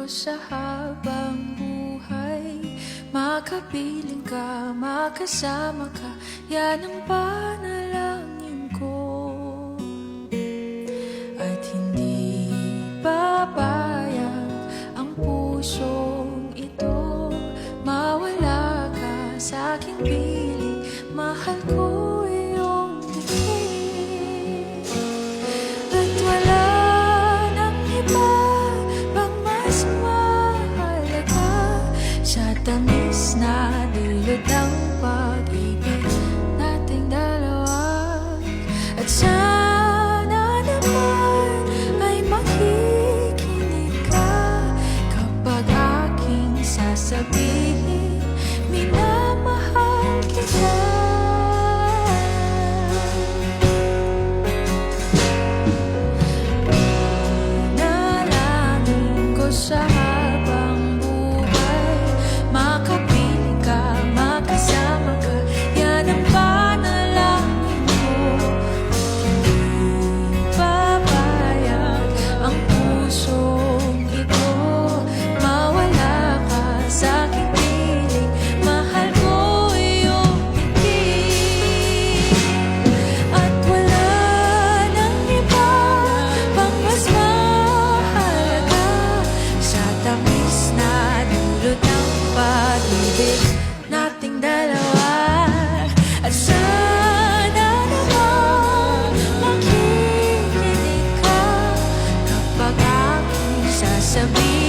sa habang buhay. Makapiling ka, makasama ka, yan ang panalangin ko. At hindi papayag ang pusong ito mawala ka sa aking piling. Mahal ko iyong tingin. At wala nang iba pang mas mahalaga sa tamis na dulot ng pag-ibig nating dalawa. At sana naman ay makikinig ka kapag aking sasabihin, minamahal kita. Panalangin ko sa habang buhay, makapiling ka, makasama ka, yan ang panalangin ko. Hindi papayag ang pusong ito mawala ka sa aking piling. Mahal ko iyong tingin. At wala nang iba pang mas mahalaga sa tamis na dulot ng pag-ibig nating dalawa. At sana naman makikinig ka kapag aking sasabihin,